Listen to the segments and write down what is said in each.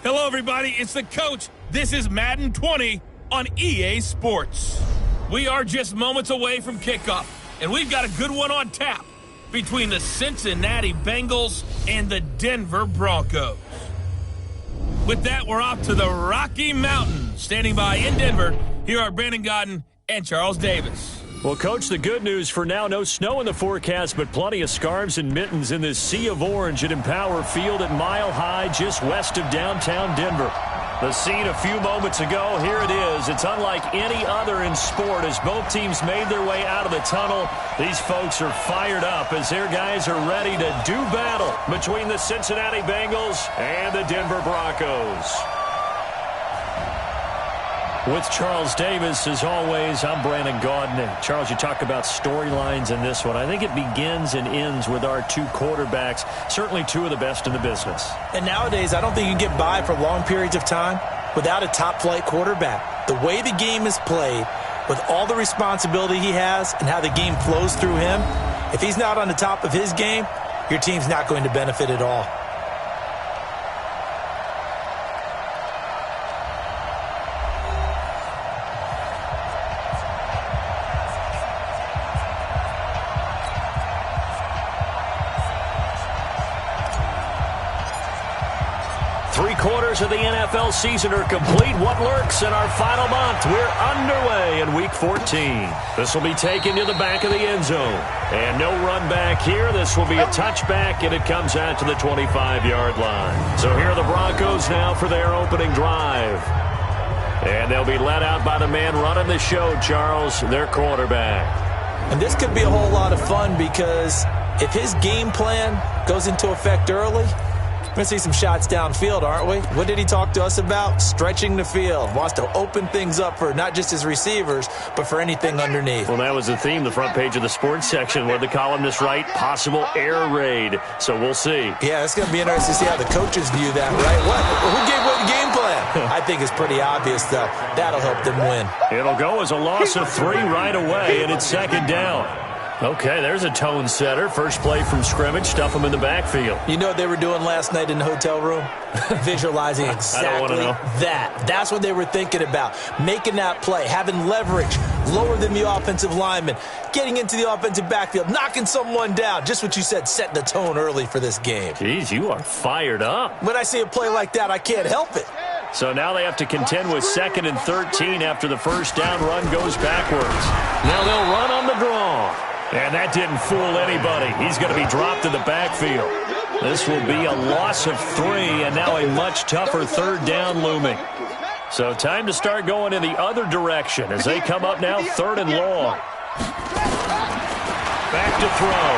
Hello, everybody. It's the coach. This is Madden 20 on EA Sports. We are just moments away from kickoff, and we've got a good one on tap between the Cincinnati Bengals and the Denver Broncos. With that, we're off to the Rocky Mountains. Standing by in Denver, here are Brandon Godden and Charles Davis. Well, Coach, the good news for now, no snow in the forecast, but plenty of scarves and mittens in this sea of orange at Empower Field at Mile High, just west of downtown Denver. The scene a few moments ago, here it is. It's unlike any other in sport as both teams made their way out of the tunnel. These folks are fired up as their guys are ready to do battle between the Cincinnati Bengals and the Denver Broncos. With Charles Davis, as always, I'm Brandon Godden. And Charles, you talk about storylines in this one. I think it begins and ends with our two quarterbacks, certainly two of the best in the business. And nowadays, I don't think you can get by for long periods of time without a top-flight quarterback. The way the game is played, with all the responsibility he has and how the game flows through him, if he's not on the top of his game, your team's not going to benefit at all. Three-quarters of the NFL season are complete. What lurks in our final month? We're underway in Week 14. This will be taken to the back of the end zone. And no run back here. This will be a touchback, and it comes out to the 25-yard line. So here are the Broncos now for their opening drive. And they'll be led out by the man running the show, Charles, their quarterback. And this could be a whole lot of fun because if his game plan goes into effect early, we're going to see some shots downfield, aren't we? What did he talk to us about? Stretching the field. Wants to open things up for not just his receivers, but for anything underneath. Well, that was the theme, the front page of the sports section, where the columnists write possible air raid. So we'll see. Yeah, it's going to be interesting to see how the coaches view that, right? Who gave away the game plan? I think it's pretty obvious, though. That'll help them win. It'll go as a loss of 3 right away, and it's second down. Okay, there's a tone setter. First play from scrimmage, stuff them in the backfield. You know what they were doing last night in the hotel room? Visualizing exactly that. That's what they were thinking about. Making that play, having leverage, lower than the offensive lineman, getting into the offensive backfield, knocking someone down. Just what you said, setting the tone early for this game. Jeez, you are fired up. When I see a play like that, I can't help it. So now they have to contend with 2nd and 13 after the first down run goes backwards. Now they'll run on the draw. And that didn't fool anybody. He's going to be dropped in the backfield. This will be a loss of 3, and now a much tougher third down looming. So time to start going in the other direction as they come up now 3rd and long. Back to throw.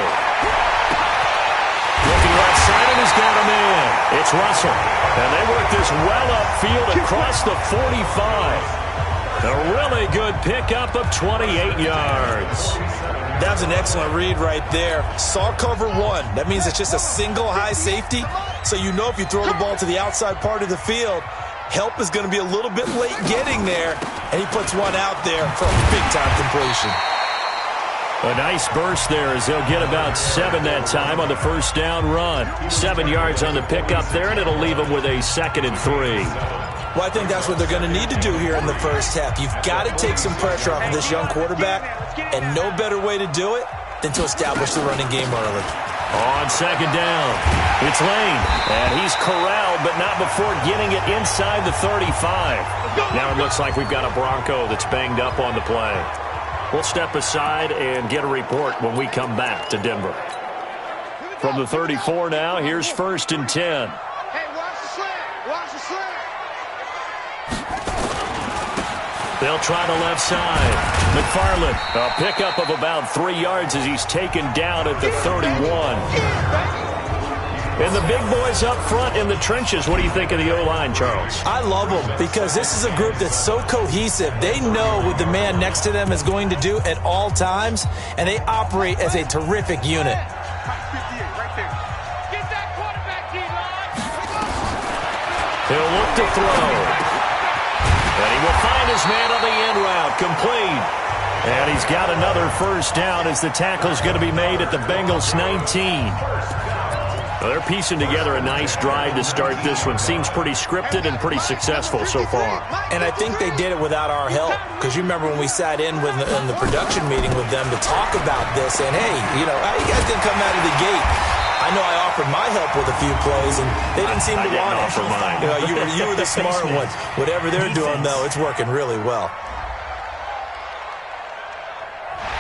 Looking right side, and he's got him in. It's Russell. And they work this well upfield across the 45. A really good pickup of 28 yards. That was an excellent read right there. Saw cover 1. That means it's just a single high safety. So you know if you throw the ball to the outside part of the field, help is going to be a little bit late getting there. And he puts one out there for a big-time completion. A nice burst there as they'll get about 7 that time on the first down run. 7 yards on the pickup there, and it'll leave them with a 2nd and 3. Well, I think that's what they're going to need to do here in the first half. You've got to take some pressure off of this young quarterback, and no better way to do it than to establish the running game early. On 2nd down, it's Lane, and he's corralled, but not before getting it inside the 35. Now it looks like we've got a Bronco that's banged up on the play. We'll step aside and get a report when we come back to Denver. From the 34 now, here's 1st and 10. They'll try the left side. McFarland, a pickup of about 3 yards as he's taken down at the 31. And the big boys up front in the trenches. What do you think of the O-line, Charles? I love them because this is a group that's so cohesive. They know what the man next to them is going to do at all times, and they operate as a terrific unit. He'll look to throw. And he will find his man on the end route, complete. And he's got another first down as the tackle's going to be made at the Bengals 19. Well, they're piecing together a nice drive to start this one. Seems pretty scripted and pretty successful so far. And I think they did it without our help. Because you remember when we sat in the production meeting with them to talk about this, and hey, you know, how you guys didn't come out of the gate? I know I offered my help with a few plays, and they didn't seem to want it. Offer mine. You know, you were the smart ones. Whatever they're doing, though, it's working really well.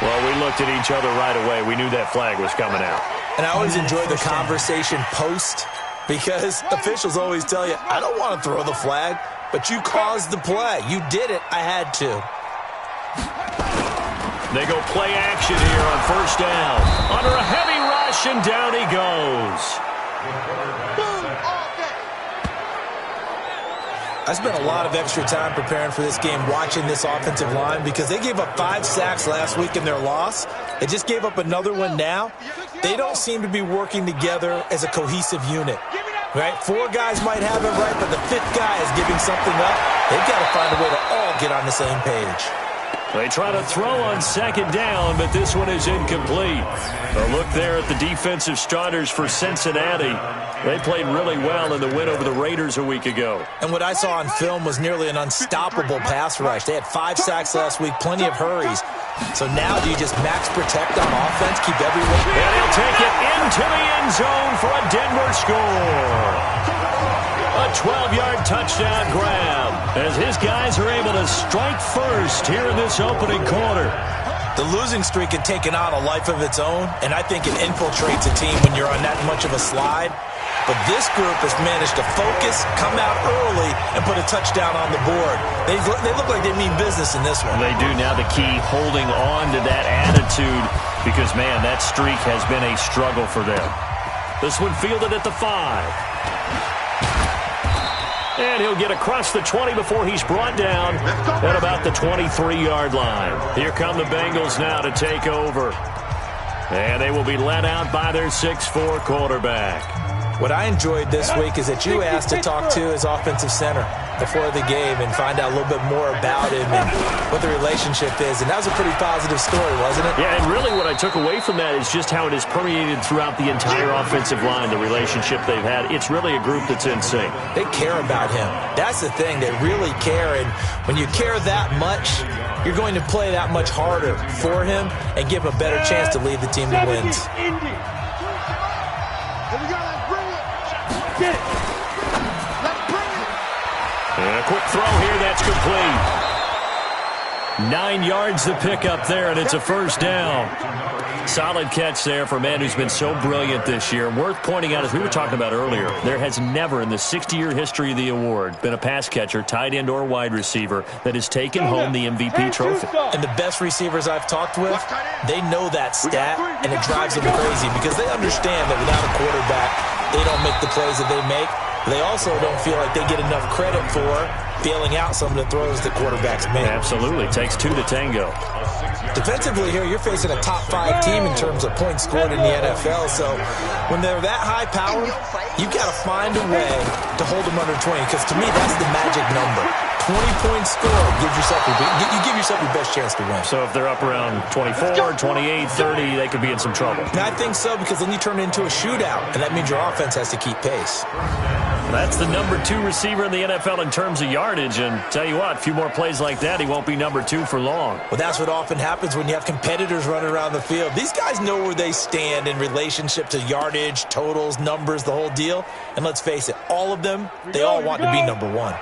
Well, we looked at each other right away. We knew that flag was coming out. And I always enjoy the conversation post, because officials always tell you, I don't want to throw the flag, but you caused the play. You did it. I had to. They go play action here on first down. Under a heavy rush, and down he goes. I spent a lot of extra time preparing for this game watching this offensive line because they gave up 5 sacks last week in their loss. They just gave up another one now. They don't seem to be working together as a cohesive unit. Right? 4 guys might have it right, but the 5th guy is giving something up. They've got to find a way to all get on the same page. They try to throw on second down, but this one is incomplete. A look there at the defensive starters for Cincinnati. They played really well in the win over the Raiders a week ago. And what I saw on film was nearly an unstoppable pass rush. They had 5 sacks last week, plenty of hurries. So now do you just max protect on offense, keep everyone... And he'll take it into the end zone for a Denver score. A 12-yard touchdown grab as his guys are able to strike first here in this opening quarter. The losing streak had taken on a life of its own, and I think it infiltrates a team when you're on that much of a slide. But this group has managed to focus, come out early, and put a touchdown on the board. They look like they mean business in this one. They do. Now the key, holding on to that attitude, because, man, that streak has been a struggle for them. This one fielded at the 5. And he'll get across the 20 before he's brought down at about the 23-yard line. Here come the Bengals now to take over. And they will be led out by their 6'4" quarterback. What I enjoyed this week is that you asked to talk to his offensive center before the game and find out a little bit more about him and what the relationship is. And that was a pretty positive story, wasn't it? Yeah, and really what I took away from that is just how it has permeated throughout the entire offensive line, the relationship they've had. It's really a group that's in sync. They care about him. That's the thing. They really care. And when you care that much, you're going to play that much harder for him and give him a better chance to lead the team to wins. And a quick throw here, that's complete. 9 yards the pickup there, and it's a first down. Solid catch there for a man who's been so brilliant this year. Worth pointing out, as we were talking about earlier, there has never in the 60-year history of the award been a pass catcher, tight end, or wide receiver that has taken home the MVP trophy. And the best receivers I've talked with, they know that stat, and it drives them crazy because they understand that without a quarterback, they don't make the plays that they make. They also don't feel like they get enough credit for bailing out some of the throws that quarterbacks make. Absolutely. Takes 2 to tango. Defensively here, you're facing a top 5 team in terms of points scored in the NFL. So when they're that high powered, you've got to find a way to hold them under 20. Because to me, that's the magic number. 20 points scored, you give yourself your best chance to win. So if they're up around 24, 28, 30, they could be in some trouble. And I think so, because then you turn it into a shootout, and that means your offense has to keep pace. That's the number 2 receiver in the NFL in terms of yardage, and tell you what, a few more plays like that, he won't be number 2 for long. Well, that's what often happens when you have competitors running around the field. These guys know where they stand in relationship to yardage, totals, numbers, the whole deal. And let's face it, all of them, they all want to be number 1.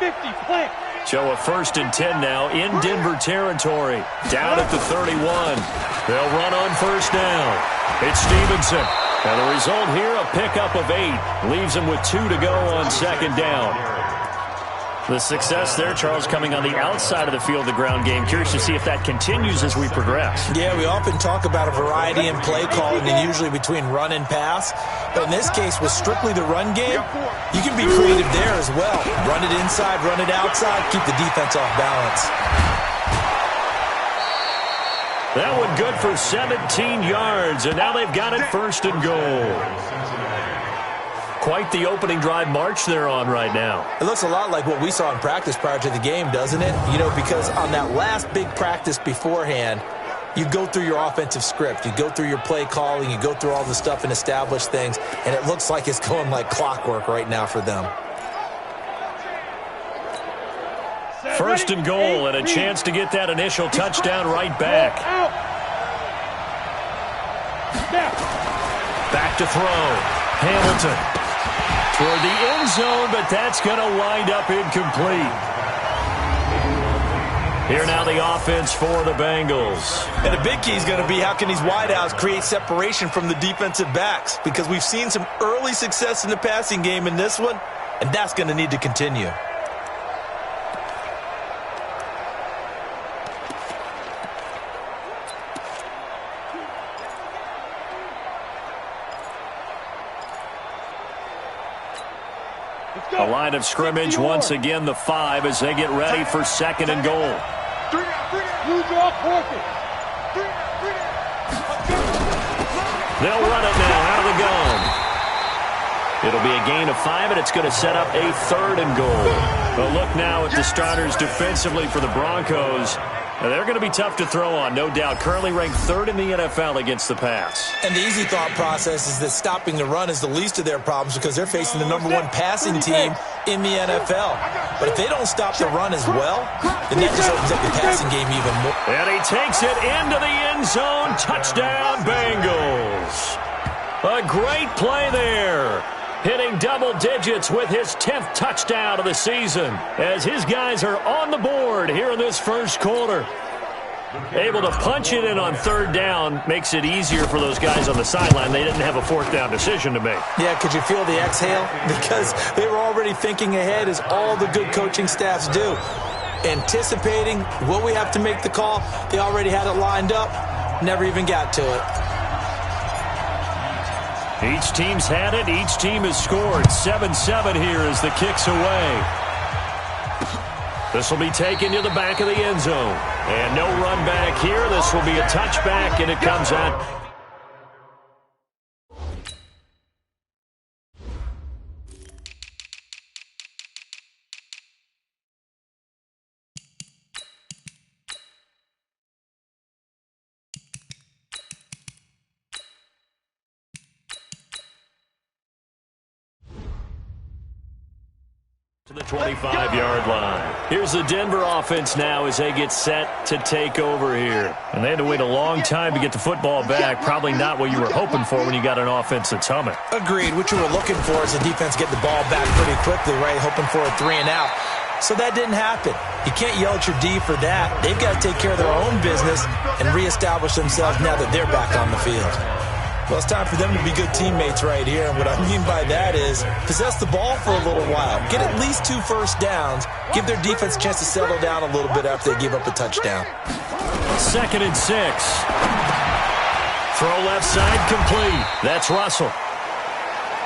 Show a 1st and 10 now in Denver territory. Down at the 31. They'll run on first down. It's Stevenson. And the result here, a pickup of 8. Leaves him with 2 to go on second down. The success there, Charles, coming on the outside of the field, the ground game. Curious to see if that continues as we progress. Yeah, we often talk about a variety in play calling and usually between run and pass. But in this case, with strictly the run game, you can be creative there as well. Run it inside, run it outside, keep the defense off balance. That one good for 17 yards, and now they've got it 1st and goal. Quite the opening drive march they're on right now. It looks a lot like what we saw in practice prior to the game, doesn't it? You know, because on that last big practice beforehand, You go through your offensive script. You go through your play calling. You go through all the stuff and establish things, and it looks like it's going like clockwork right now for them. First and goal, and a chance to get that initial touchdown right back. Back to throw. Hamilton toward the end zone, but that's going to wind up incomplete. Here now the offense for the Bengals. And the big key is going to be how can these wideouts create separation from the defensive backs, because we've seen some early success in the passing game in this one, and that's going to need to continue. A line of scrimmage, once again the 5 as they get ready for second and goal. They'll run it now out of the gun. It'll be a gain of 5, and it's going to set up a third and goal. But look now at the starters defensively for the Broncos. They're going to be tough to throw on, no doubt. Currently ranked 3rd in the NFL against the pass. And the easy thought process is that stopping the run is the least of their problems because they're facing the #1 passing team in the NFL. But if they don't stop the run as well, then that just opens up the passing game even more. And he takes it into the end zone. Touchdown, Bengals. A great play there. Hitting double digits with his 10th touchdown of the season as his guys are on the board here in this first quarter. Able to punch it in on 3rd down makes it easier for those guys on the sideline. They didn't have a 4th down decision to make. Yeah, could you feel the exhale? Because they were already thinking ahead, as all the good coaching staffs do. Anticipating, will we have to make the call? They already had it lined up, never even got to it. Each team's had it. Each team has scored. 7-7 here as the kick's away. This will be taken to the back of the end zone. And no run back here. This will be a touchback, and it comes out. To the 25-yard line. Here's the Denver offense now as they get set to take over here. And they had to wait a long time to get the football back. Probably not what you were hoping for when you got an offense that's humming. Agreed. What you were looking for is the defense get the ball back pretty quickly, right? Hoping for a 3 and out. So that didn't happen. You can't yell at your D for that. They've got to take care of their own business and reestablish themselves now that they're back on the field. Well, it's time for them to be good teammates right here. And what I mean by that is possess the ball for a little while. Get at least 2 first downs. Give their defense a chance to settle down a little bit after they give up a touchdown. 2nd and 6. Throw left side complete. That's Russell.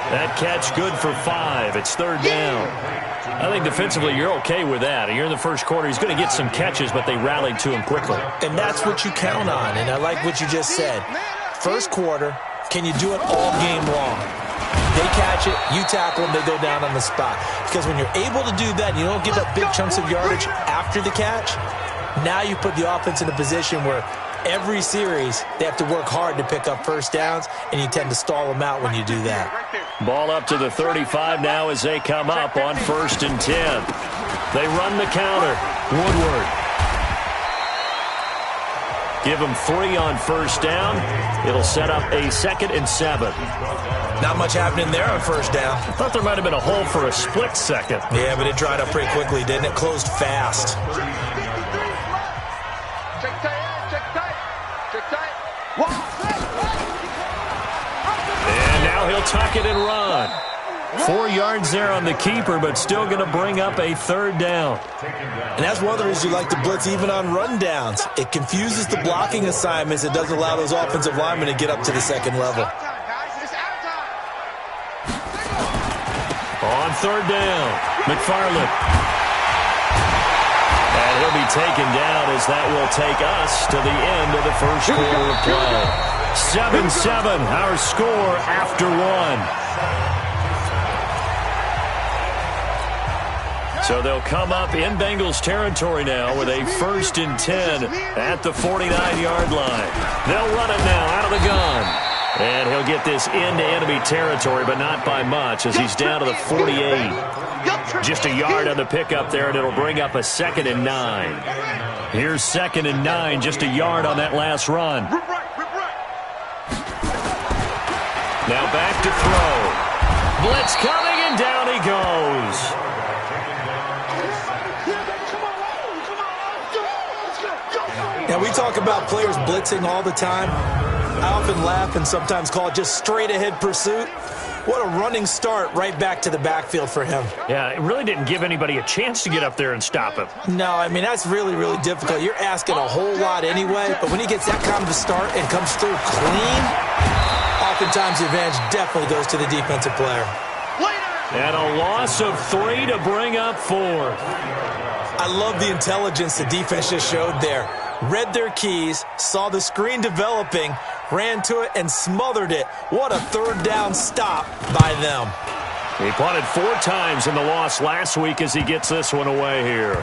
That catch good for 5. It's 3rd down. I think defensively you're okay with that. You're in the first quarter. He's going to get some catches, but they rallied to him quickly. And that's what you count on. And I like what you just said. First quarter, can you do it all game long? They catch it, you tackle them, they go down on the spot. Because when you're able to do that, you don't give up big chunks of yardage after the catch, now you put the offense in a position where every series they have to work hard to pick up first downs, and you tend to stall them out when you do that. Ball up to the 35 now as they come up on 1st and 10. They run the counter. Woodward. Give them 3 on 1st down. It'll set up a 2nd and 7. Not much happening there on 1st down. I thought there might have been a hole for a split second. Yeah, but it dried up pretty quickly, didn't it? Closed fast. And now he'll tuck it and run. 4 yards there on the keeper, but still going to bring up a 3rd down. And that's one of the reasons you like to blitz even on rundowns. It confuses the blocking assignments. It doesn't allow those offensive linemen to get up to the 2nd level. On 3rd down, McFarland. And he'll be taken down as that will take us to the end of the first quarter of play. 7-7, our score after 1. So they'll come up in Bengals territory now with a 1st and 10 at the 49-yard line. They'll run it now out of the gun. And he'll get this into enemy territory, but not by much as he's down to the 48. Just a yard on the pickup there, and it'll bring up a 2nd and 9. Here's 2nd and 9, just a yard on that last run. Now back to throw. Blitz coming, and down he goes. Now, we talk about players blitzing all the time. I often laugh and sometimes call it just straight-ahead pursuit. What a running start right back to the backfield for him. Yeah, it really didn't give anybody a chance to get up there and stop him. No, I mean, that's really, really difficult. You're asking a whole lot anyway, but when he gets that kind of a start and comes through clean, oftentimes the advantage definitely goes to the defensive player. And a loss of 3 to bring up 4. I love the intelligence the defense just showed there. Read their keys, saw the screen developing, ran to it, and smothered it. What a third down stop by them. He punted 4 times in the loss last week as he gets this one away here.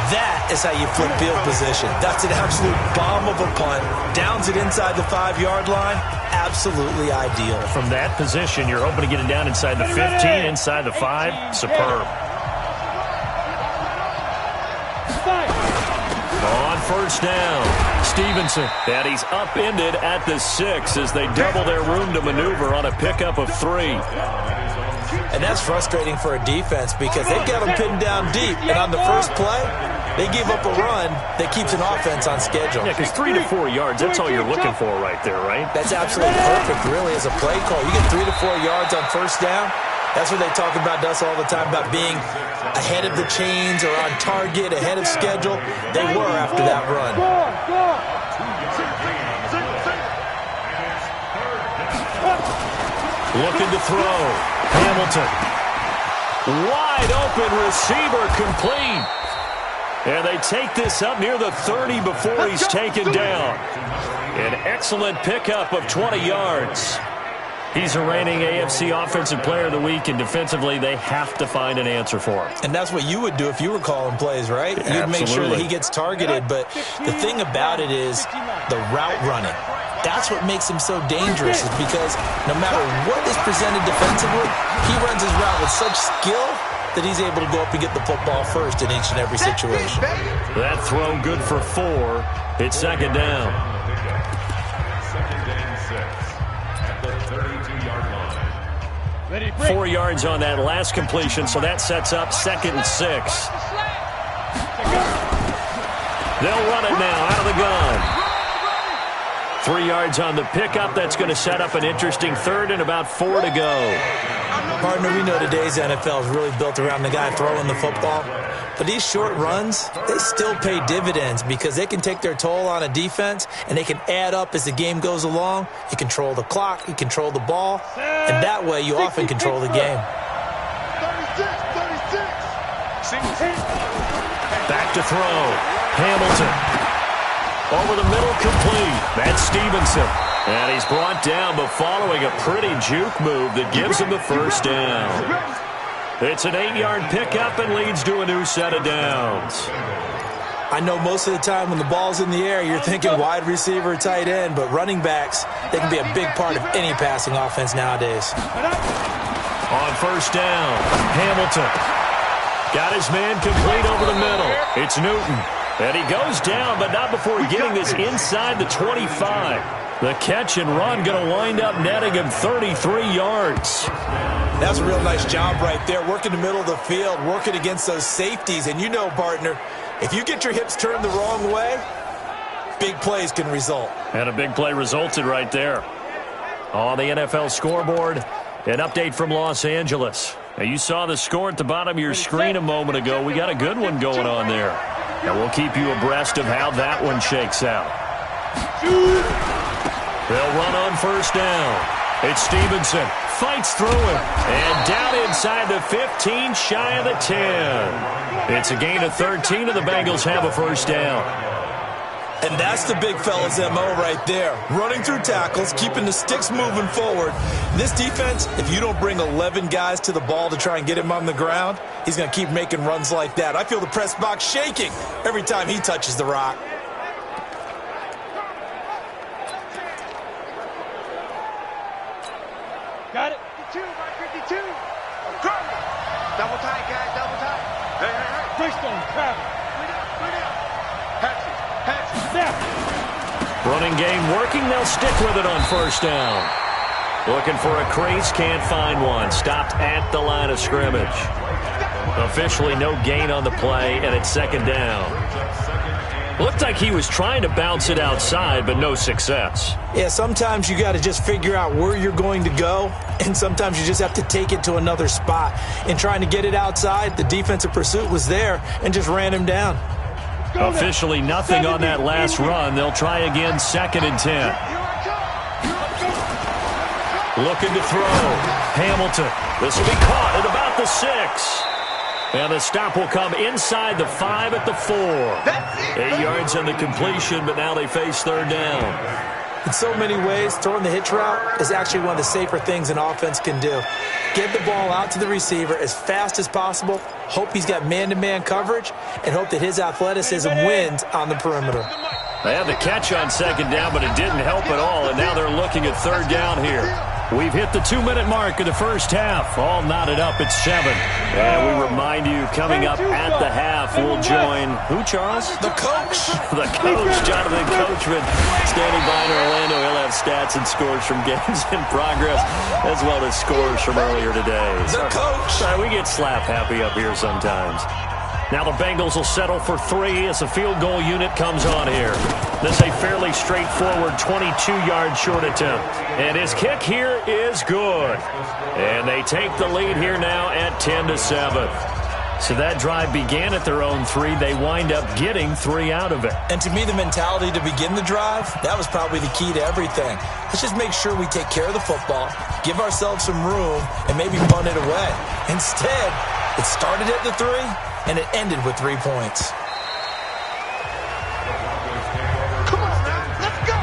That is how you flip field position. That's an absolute bomb of a punt. Downs it inside the 5-yard line. Absolutely ideal. From that position, you're hoping to get it down inside the 15, inside the 5. Superb. On 1st down, Stevenson. And he's upended at the 6 as they double their room to maneuver on a pickup of 3. And that's frustrating for a defense because they've got them pinned down deep. And on the first play, they give up a run that keeps an offense on schedule. Yeah, because 3 to 4 yards, that's all you're looking for right there, right? That's absolutely perfect, really, as a play call. You get 3 to 4 yards on 1st down. That's what they talk about us all the time, about being ahead of the chains or on target, ahead of schedule. They were after that run. Looking to throw. Hamilton. Wide open receiver complete. And they take this up near the 30 before he's taken down. An excellent pickup of 20 yards. He's a reigning AFC Offensive Player of the Week, and defensively, they have to find an answer for him. And that's what you would do if you were calling plays, right? You'd make sure that he gets targeted. But the thing about it is the route running. That's what makes him so dangerous, is because no matter what is presented defensively, he runs his route with such skill that he's able to go up and get the football first in each and every situation. That throw good for 4. It's 2nd down. 4 yards on that last completion, so that sets up 2nd and 6. They'll run it now out of the gun. 3 yards on the pickup. That's going to set up an interesting 3rd and about 4 to go. Partner, we know today's NFL is really built around the guy throwing the football. But these short runs, they still pay dividends because they can take their toll on a defense and they can add up as the game goes along. You control the clock, you control the ball, and that way you often control the game. Back to throw. Hamilton. Over the middle, complete. That's Stevenson. And he's brought down, but following a pretty juke move that gives him the 1st down. It's an 8-yard pickup and leads to a new set of downs. I know most of the time when the ball's in the air, you're thinking wide receiver, tight end, but running backs, they can be a big part of any passing offense nowadays. On 1st down, Hamilton. Got his man complete over the middle. It's Newton. And he goes down, but not before getting this inside the 25. The catch and run going to wind up netting him 33 yards. That's a real nice job right there, working the middle of the field, working against those safeties. And you know, partner, if you get your hips turned the wrong way, big plays can result. And a big play resulted right there. On the NFL scoreboard, an update from Los Angeles. Now, you saw the score at the bottom of your screen a moment ago. We got a good one going on there. And we'll keep you abreast of how that one shakes out. They'll run on 1st down. It's Stevenson. Fights through him. And down inside the 15, shy of the 10. It's a gain of 13, and the Bengals have a 1st down. And that's the big fella's MO right there. Running through tackles, keeping the sticks moving forward. This defense, if you don't bring 11 guys to the ball to try and get him on the ground, he's going to keep making runs like that. I feel the press box shaking every time he touches the rock. Got it. 52 by 52. Double tight, guys. Double tight. Hey. Freestone, grab it. Bring it up. Patch it. Snap. Running game working. They'll stick with it on first down. Looking for a crease. Can't find one. Stopped at the line of scrimmage. Officially no gain on the play, and it's second down. Looked like he was trying to bounce it outside, but no success. Yeah, sometimes you got to just figure out where you're going to go, and sometimes you just have to take it to another spot. In trying to get it outside, the defensive pursuit was there and just ran him down. Officially nothing on that last run. They'll try again, 2nd and 10. Looking to throw. Hamilton. This will be caught at about the 6. And the stop will come inside the 5 at the 4. 8 yards on the completion, but now they face third down. In so many ways, throwing the hitch route is actually one of the safer things an offense can do. Get the ball out to the receiver as fast as possible, hope he's got man-to-man coverage, and hope that his athleticism wins on the perimeter. They had the catch on second down, but it didn't help at all, and now they're looking at third down here. We've hit the 2-minute mark of the first half. All knotted up at 7. And we remind you, coming up at the half, we'll join, who, Charles? The coach. The coach, Jonathan Coachman, standing by in Orlando. He'll have stats and scores from games in progress, as well as scores from earlier today. The coach. We get slap happy up here sometimes. Now the Bengals will settle for 3 as the field goal unit comes on here. This is a fairly straightforward 22-yard short attempt. And his kick here is good. And they take the lead here now at 10-7. So that drive began at their own 3. They wind up getting 3 out of it. And to me, the mentality to begin the drive, that was probably the key to everything. Let's just make sure we take care of the football, give ourselves some room, and maybe punt it away. Instead, it started at the 3, and it ended with 3 points. Come on, man. Let's go.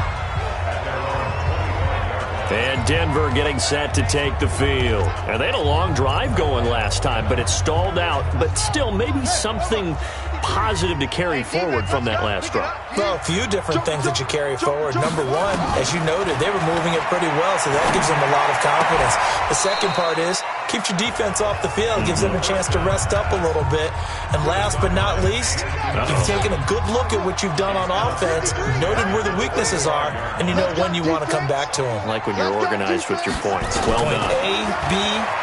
And Denver getting set to take the field. And they had a long drive going last time, but it stalled out. But still, maybe something positive to carry forward from that last drive. Well, a few different things that you carry forward. Number one, as you noted, they were moving it pretty well, so that gives them a lot of confidence. The second part is, keeps your defense off the field, gives them a chance to rest up a little bit. And last but not least, you've taken a good look at what you've done on offense, noted where the weaknesses are, and you know when you want to come back to them. Like when you're organized with your points. Well done. A, B,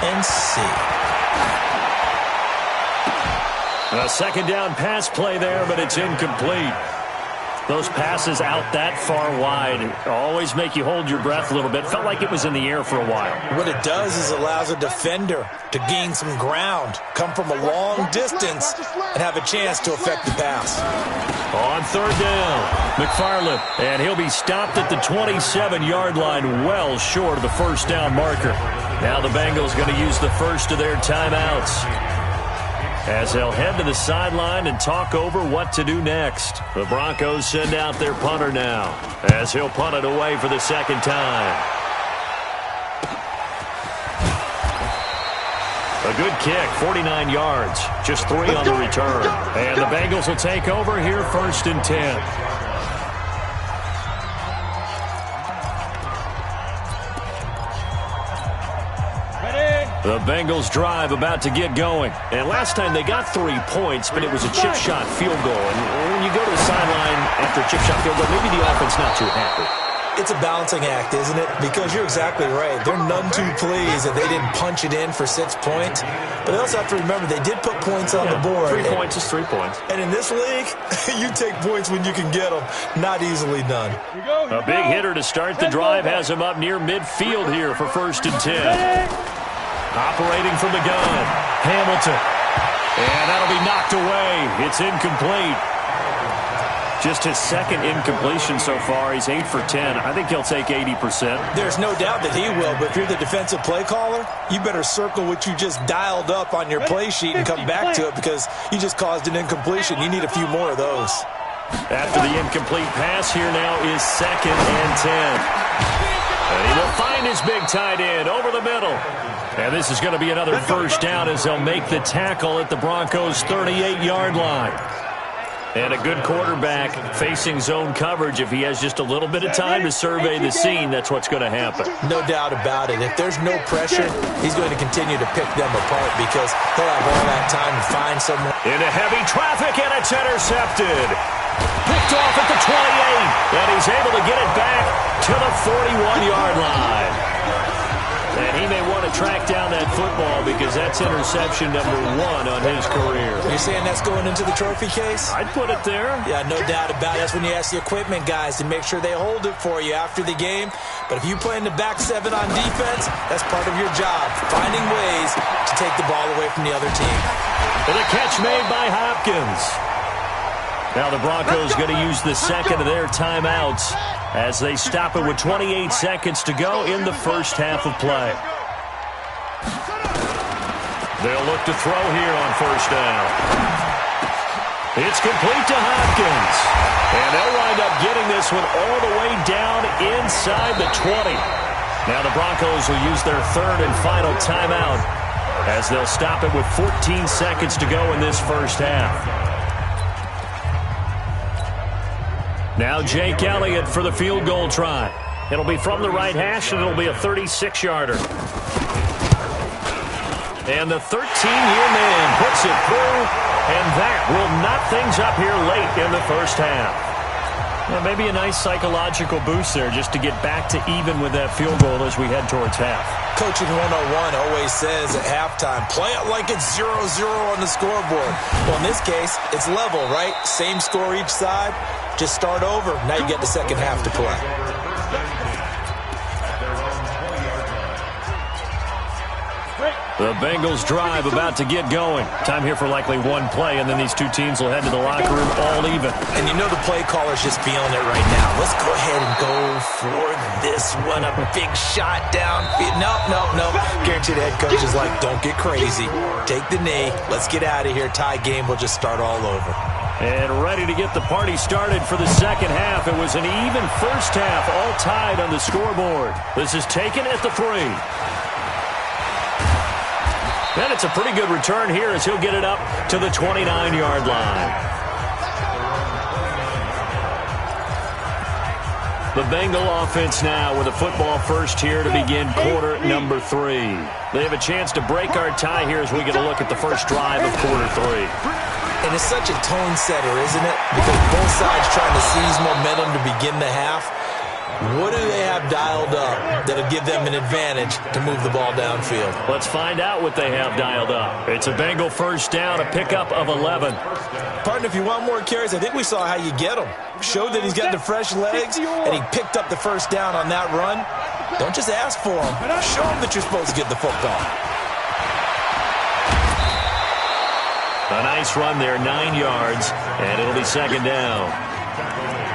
and C. A second down pass play there, but it's incomplete. Those passes out that far wide always make you hold your breath a little bit. Felt like it was in the air for a while. What it does is allows a defender to gain some ground, come from a long distance, and have a chance to affect the pass. On third down, McFarland, and he'll be stopped at the 27-yard line, well short of the first down marker. Now the Bengals going to use the first of their timeouts, as they'll head to the sideline and talk over what to do next. The Broncos send out their punter now, as he'll punt it away for the second time. A good kick, 49 yards, just 3 on the return. And the Bengals will take over here, 1st and 10. The Bengals drive about to get going. And last time they got 3 points, but it was a chip shot field goal. And when you go to the sideline after a chip shot field goal, maybe the offense not too happy. It's a balancing act, isn't it? Because you're exactly right. They're none too pleased that they didn't punch it in for 6 points. But they also have to remember they did put points on the board. 3 points is 3 points. And in this league, you take points when you can get them. Not easily done. A big hitter to start the drive has him up near midfield here for 1st and 10. Operating from the gun, Hamilton. And that'll be knocked away. It's incomplete. Just his second incompletion so far. He's 8 for 10. I think he'll take 80%. There's no doubt that he will, but if you're the defensive play caller, you better circle what you just dialed up on your play sheet and come back to it because you just caused an incompletion. You need a few more of those. After the incomplete pass, here now is 2nd and 10. And he will find his big tight end over the middle. And this is going to be another first down as they'll make the tackle at the Broncos' 38-yard line. And a good quarterback facing zone coverage. If he has just a little bit of time to survey the scene, that's what's going to happen. No doubt about it. If there's no pressure, he's going to continue to pick them apart because he'll have all that time to find someone. Into heavy traffic, and it's intercepted. Picked off at the 28, and he's able to get it back to the 41-yard line. And he may want to track down that football because that's interception number 1 on his career. You're saying that's going into the trophy case? I'd put it there. Yeah, no doubt about it. That's when you ask the equipment guys to make sure they hold it for you after the game. But if you play in the back 7 on defense, that's part of your job, finding ways to take the ball away from the other team. And a catch made by Hopkins. Now the Broncos going to use the second of their timeouts as they stop it with 28 seconds to go in the first half of play. They'll look to throw here on first down. It's complete to Hopkins. And they'll wind up getting this one all the way down inside the 20. Now the Broncos will use their third and final timeout as they'll stop it with 14 seconds to go in this first half. Now Jake Elliott for the field goal try. It'll be from the right hash, and it'll be a 36-yarder. And the 13-year man puts it through, and that will knock things up here late in the first half. Well, maybe a nice psychological boost there just to get back to even with that field goal as we head towards half. Coaching 101 always says at halftime, play it like it's 0-0 on the scoreboard. Well, in this case, it's level, right? Same score each side. Just start over. Now you get the second half to play. The Bengals drive about to get going. Time here for likely one play, and then these two teams will head to the locker room all even. And you know the play caller's just feeling it right now. Let's go ahead and go for this one. A big shot downfield. Nope. Guaranteed the head coach is like, don't get crazy. Take the knee. Let's get out of here. Tie game. We'll just start all over. And ready to get the party started for the second half. It was an even first half, all tied on the scoreboard. This is taken at the 3. And it's a pretty good return here as he'll get it up to the 29-yard line. The Bengal offense now with a football first here to begin quarter number 3. They have a chance to break our tie here as we get a look at the first drive of quarter 3. And it's such a tone setter, isn't it? Because both sides trying to seize momentum to begin the half. What do they have dialed up that'll give them an advantage to move the ball downfield? Let's find out what they have dialed up. It's a Bengal first down, a pickup of 11. Partner, if you want more carries, I think we saw how you get them. Showed that he's got the fresh legs, and he picked up the first down on that run. Don't just ask for them. Show them that you're supposed to get the football. A nice run there, 9 yards, and it'll be second down.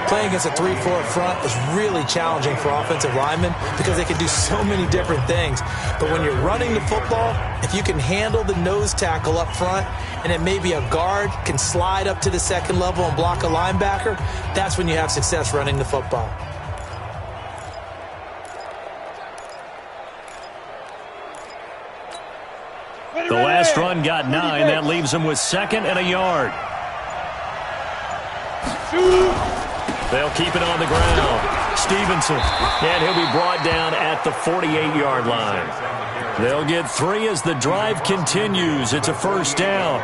Playing against a 3-4 front is really challenging for offensive linemen because they can do so many different things. But when you're running the football, if you can handle the nose tackle up front and then maybe a guard can slide up to the second level and block a linebacker, that's when you have success running the football. The last run got 9. That leaves them with 2nd and a yard. They'll keep it on the ground. Stevenson, and he'll be brought down at the 48-yard line. They'll get 3 as the drive continues. It's a first down.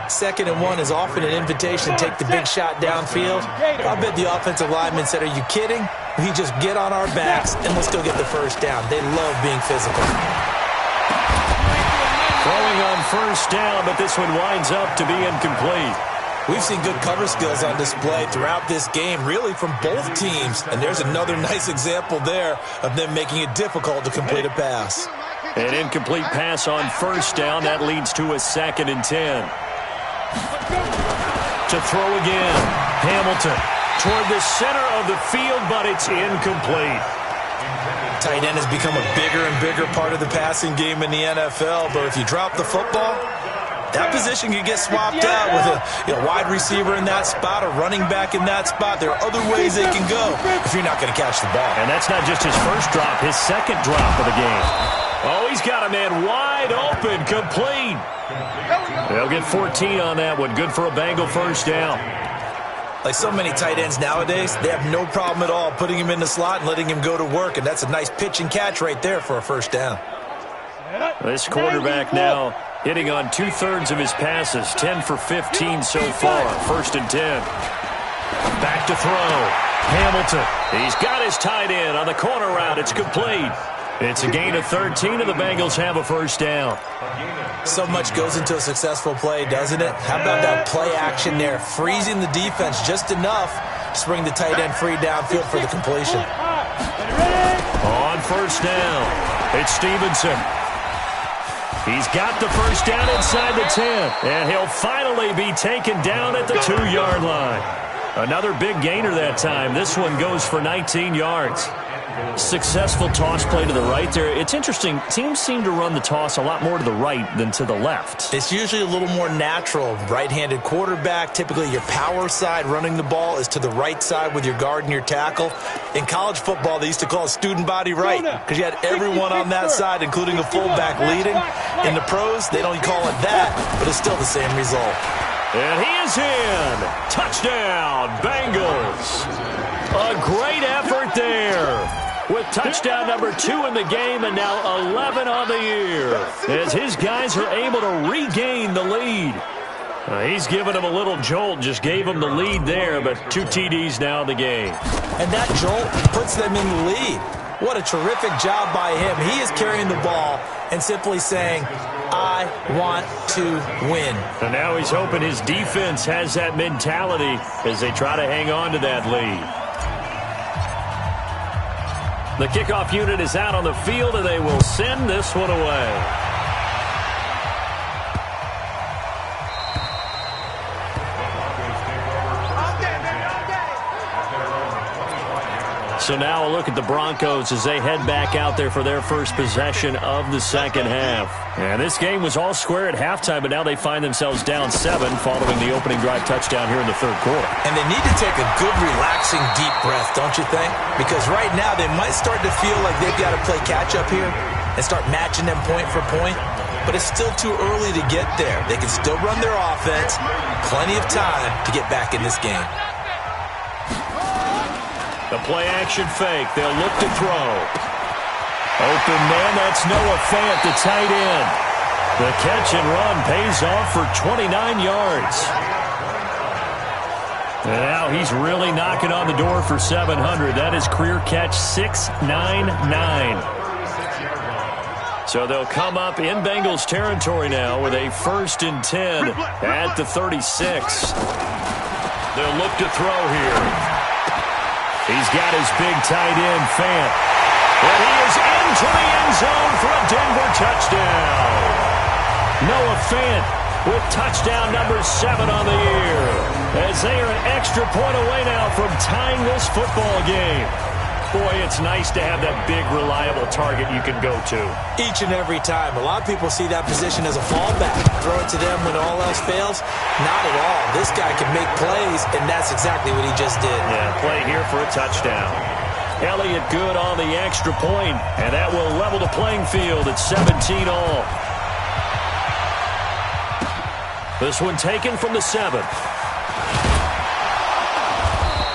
2nd and 1 is often an invitation to take the big shot downfield. I bet the offensive linemen said, are you kidding? We just get on our backs and let's go get the first down. They love being physical. Throwing on first down, but this one winds up to be incomplete. We've seen good cover skills on display throughout this game, really from both teams. And there's another nice example there of them making it difficult to complete a pass. An incomplete pass on first down. That leads to a 2nd and 10. To throw again. Hamilton toward the center of the field, but it's incomplete. Tight end has become a bigger and bigger part of the passing game in the NFL. But if you drop the football, That position can get swapped out with a wide receiver in that spot, a running back in that spot. There are other ways they can go if you're not going to catch the ball. And that's not just his first drop, his second drop of the game. Oh, he's got a man wide open, complete. They'll get 14 on that one. Good for a Bengal first down. Like so many tight ends nowadays, they have no problem at all putting him in the slot and letting him go to work, and that's a nice pitch and catch right there for a first down. This quarterback now hitting on 2/3 of his passes, 10 for 15 so far. 1st and 10. Back to throw. Hamilton. He's got his tight end on the corner route. It's complete. It's a gain of 13, and the Bengals have a first down. So much goes into a successful play, doesn't it? How about that play action there? Freezing the defense just enough to bring the tight end free downfield for the completion. On first down, it's Stevenson. He's got the first down inside the 10, and he'll finally be taken down at the 2-yard line. Another big gainer that time. This one goes for 19 yards. Successful toss play to the right there. It's interesting. Teams seem to run the toss a lot more to the right than to the left. It's usually a little more natural. Right-handed quarterback, typically your power side running the ball is to the right side with your guard and your tackle. In college football, they used to call it student body right because you had everyone on that side, including a fullback leading. In the pros, they don't call it that, but it's still the same result. And he is in. Touchdown, Bengals. A great effort there. With touchdown number 2 in the game and now 11 on the year. As his guys are able to regain the lead. He's given him a little jolt, just gave him the lead there, but 2 TDs now in the game. And that jolt puts them in the lead. What a terrific job by him. He is carrying the ball and simply saying, I want to win. And now he's hoping his defense has that mentality as they try to hang on to that lead. The kickoff unit is out on the field, and they will send this one away. So now a look at the Broncos as they head back out there for their first possession of the second half. And this game was all square at halftime, but now they find themselves down 7 following the opening drive touchdown here in the third quarter. And they need to take a good, relaxing, deep breath, don't you think? Because right now they might start to feel like they've got to play catch-up here and start matching them point for point. But it's still too early to get there. They can still run their offense. Plenty of time to get back in this game. The play-action fake. They'll look to throw. Open man, that's Noah Fant, the tight end. The catch and run pays off for 29 yards. And now he's really knocking on the door for 700. That is career catch 699. So they'll come up in Bengals territory now with a 1st and 10 at the 36. They'll look to throw here. He's got his big tight end, Fant. And he is into the end zone for a Denver touchdown. Noah Fant with touchdown number 7 on the year. As they are an extra point away now from tying this football game. Boy, it's nice to have that big, reliable target you can go to. Each and every time. A lot of people see that position as a fallback. Throw it to them when all else fails. Not at all. This guy can make plays, and that's exactly what he just did. Yeah, play here for a touchdown. Elliott good on the extra point, and that will level the playing field at 17 all. This one taken from the 7.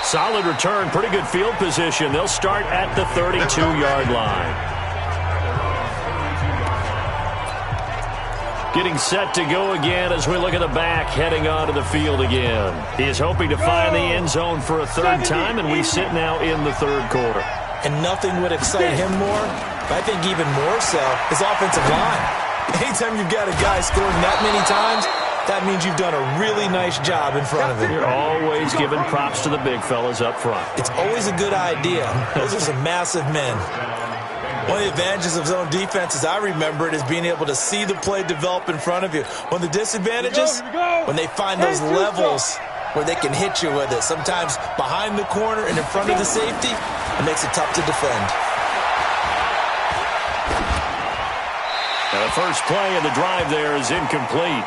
Solid return, pretty good field position. They'll start at the 32-yard line. Getting set to go again as we look at the back, heading onto the field again. He is hoping to find the end zone for a 3rd time, and we sit now in the 3rd quarter. And nothing would excite him more, but I think even more so, his offensive line. Anytime you've got a guy scoring that many times, that means you've done a really nice job in front of him. You're always giving props to the big fellas up front. It's always a good idea. Those are some massive men. One of the advantages of zone defense, as I remember it, is being able to see the play develop in front of you. One of the disadvantages, when they find those levels where they can hit you with it. Sometimes behind the corner and in front of the safety, it makes it tough to defend. Now the first play of the drive there is incomplete.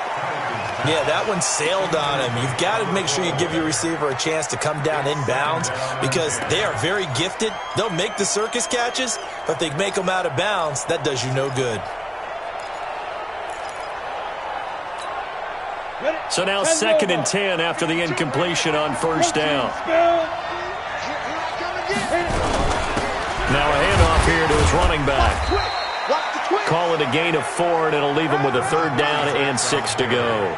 Yeah, that one sailed on him. You've got to make sure you give your receiver a chance to come down inbounds because they are very gifted. They'll make the circus catches, but if they make them out of bounds, that does you no good. So now 2nd and 10 after the incompletion on first down. Now a handoff here to his running back. Call it a gain of 4, and it'll leave him with a 3rd down and 6 to go.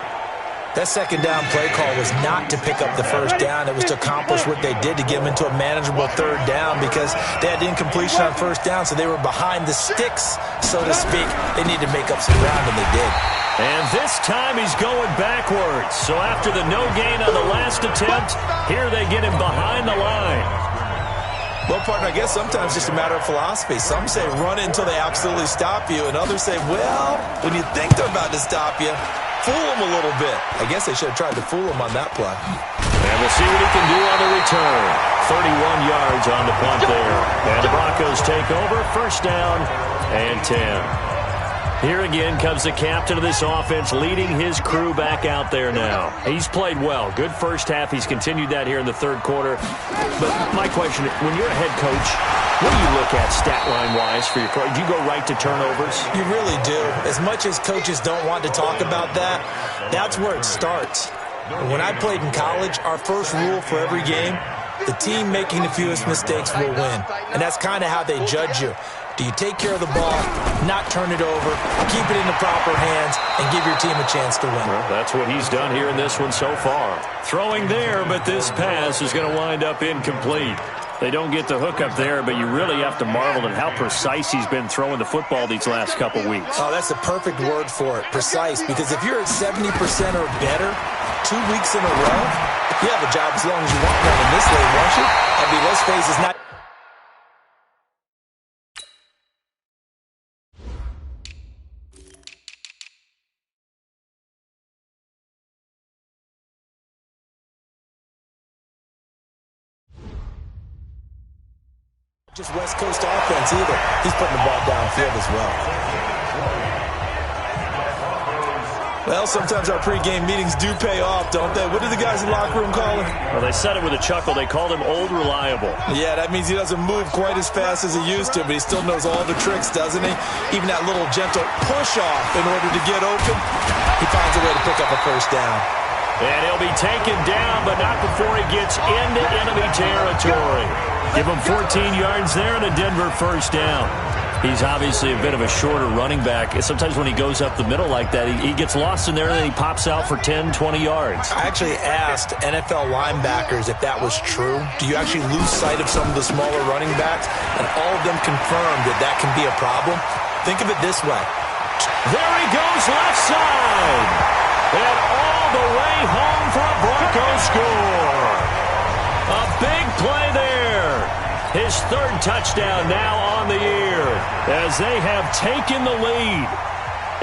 That 2nd down play call was not to pick up the 1st down. It was to accomplish what they did to get them into a manageable 3rd down because they had incompletion on 1st down, so they were behind the sticks, so to speak. They needed to make up some ground, and they did. And this time he's going backwards. So after the no gain on the last attempt, here they get him behind the line. Well, partner, I guess sometimes it's just a matter of philosophy. Some say run it until they absolutely stop you, and others say, well, when you think they're about to stop you, fool them a little bit. I guess they should have tried to fool him on that play. And we'll see what he can do on the return. 31 yards on the punt there. And the Broncos take over, 1st down and 10. Here again comes the captain of this offense leading his crew back out there now. He's played well. Good first half. He's continued that here in the 3rd quarter. But my question, when you're a head coach, what do you look at stat line-wise for your coach? Do you go right to turnovers? You really do. As much as coaches don't want to talk about that, that's where it starts. When I played in college, our first rule for every game, the team making the fewest mistakes will win. And that's kind of how they judge you. Do you take care of the ball, not turn it over, keep it in the proper hands, and give your team a chance to win? Well, that's what he's done here in this one so far. Throwing there, but this pass is going to wind up incomplete. They don't get the hook up there, but you really have to marvel at how precise he's been throwing the football these last couple weeks. Oh, that's the perfect word for it, precise, because if you're at 70% or better 2 weeks in a row, you have a job as long as you want one in this league, won't you? I mean, let's face it, it's not... just West Coast offense either. He's putting the ball downfield as well. Well, sometimes our pregame meetings do pay off, don't they? What do the guys in the locker room call him? Well, they said it with a chuckle. They called him Old Reliable. Yeah, that means he doesn't move quite as fast as he used to, but he still knows all the tricks, doesn't he? Even that little gentle push-off in order to get open, he finds a way to pick up a 1st down. And he'll be taken down, but not before he gets into enemy territory. Give him 14 yards there and a Denver 1st down. He's obviously a bit of a shorter running back. Sometimes when he goes up the middle like that, he gets lost in there and then he pops out for 10, 20 yards. I actually asked NFL linebackers if that was true. Do you actually lose sight of some of the smaller running backs? And all of them confirmed that that can be a problem. Think of it this way. There he goes left side. And all the way home for a Broncos score. A big play there. His 3rd touchdown now on the year as they have taken the lead.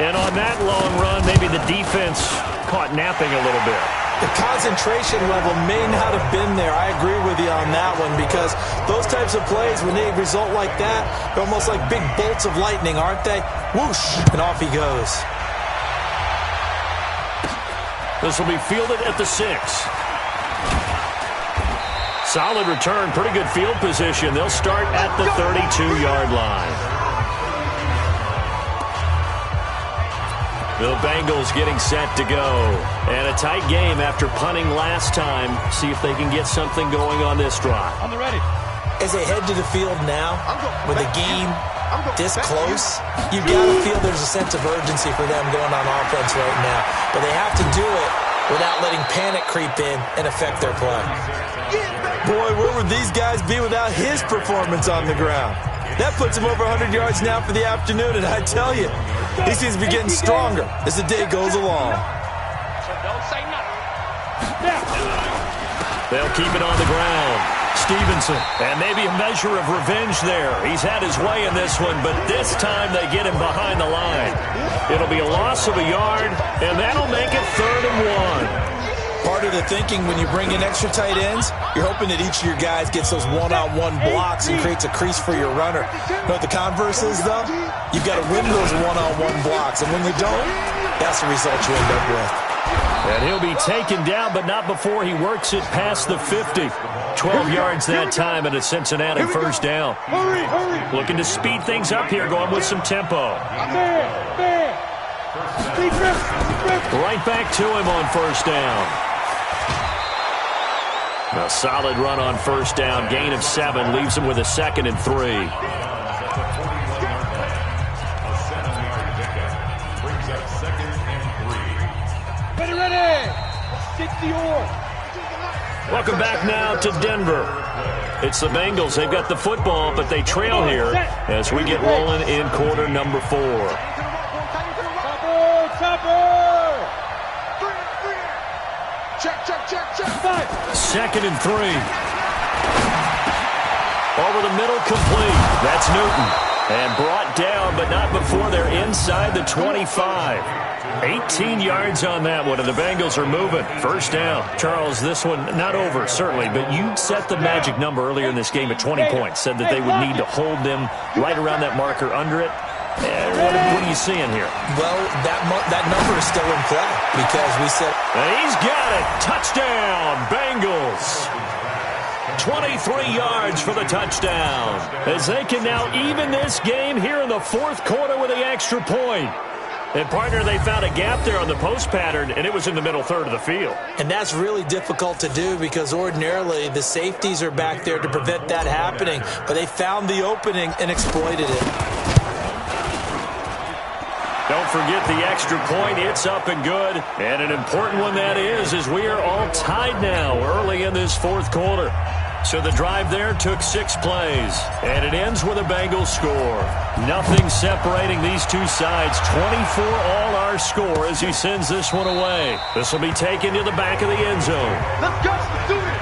And on that long run, maybe the defense caught napping a little bit. The concentration level may not have been there. I agree with you on that one because those types of plays, when they result like that, they're almost like big bolts of lightning, aren't they? Whoosh, and off he goes. This will be fielded at the 6. Solid return, pretty good field position. They'll start at the 32-yard line. The Bengals getting set to go. And a tight game after punting last time. See if they can get something going on this drive. On the ready. As they head to the field now, with a game this close, you've got to feel there's a sense of urgency for them going on offense right now. But they have to do it without letting panic creep in and affect their play. Boy, where would these guys be without his performance on the ground? That puts him over 100 yards now for the afternoon, and I tell you, he seems to be getting stronger as the day goes along. They'll keep it on the ground. Stevenson, and maybe a measure of revenge there. He's had his way in this one, but this time they get him behind the line. It'll be a loss of a yard, and that'll make it 3rd and 1. Part of the thinking when you bring in extra tight ends, you're hoping that each of your guys gets those one-on-one blocks and creates a crease for your runner. You know what the converse is, though? You've got to win those one-on-one blocks, and when you don't, that's the result you end up with. And he'll be taken down, but not before he works it past the 50. 12 yards that time and a Cincinnati first down. Hurry. Looking to speed things up here, going with some tempo. Right back to him on first down. A solid run on first down. Gain of 7 leaves him with a 2nd and 3. Ready. 60 or. Welcome back now to Denver. It's the Bengals. They've got the football, but they trail here as we get rolling in quarter number 4. Chopper. Check. 2nd and 3. Over the middle, complete. That's Newton. And brought down, but not before they're inside the 25. 18 yards on that one, and the Bengals are moving. First down. Charles, this one not over, certainly, but you set the magic number earlier in this game at 20 points. Said that they would need to hold them right around that marker under it. What are you seeing here? Well, that number is still in play because we said... And he's got it. Touchdown, Bengals. 23 yards for the touchdown. As they can now even this game here in the 4th quarter with the extra point. And, partner, they found a gap there on the post pattern, and it was in the middle third of the field. And that's really difficult to do because ordinarily the safeties are back there to prevent that happening. But they found the opening and exploited it. Don't forget the extra point. It's up and good. And an important one that is, as we are all tied now early in this 4th quarter. So the drive there took 6 plays, and it ends with a Bengals score. Nothing separating these two sides. 24 all our score as he sends this one away. This will be taken to the back of the end zone. Let's go. Let's do it.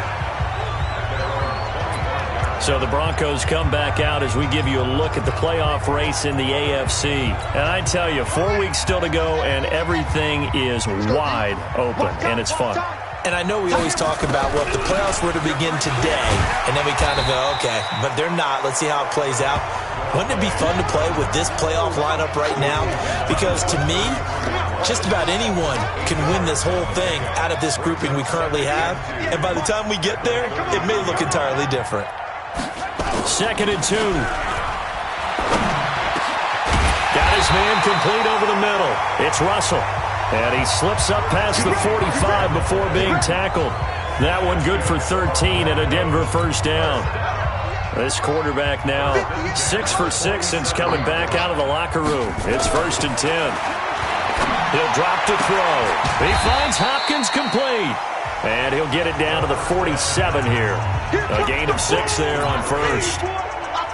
So the Broncos come back out as we give you a look at the playoff race in the AFC. And I tell you, 4 weeks still to go, and everything is wide open, and it's fun. And I know we always talk about, well, if the playoffs were to begin today, and then we kind of go, okay, but they're not. Let's see how it plays out. Wouldn't it be fun to play with this playoff lineup right now? Because to me, just about anyone can win this whole thing out of this grouping we currently have. And by the time we get there, it may look entirely different. 2nd and 2. Got his man complete over the middle. It's Russell. And he slips up past the 45 before being tackled. That one good for 13 and a Denver first down. This quarterback now 6 for 6 since coming back out of the locker room. It's 1st and 10. He'll drop to throw. He finds Hopkins complete. And he'll get it down to the 47 here. A gain of 6 there on first.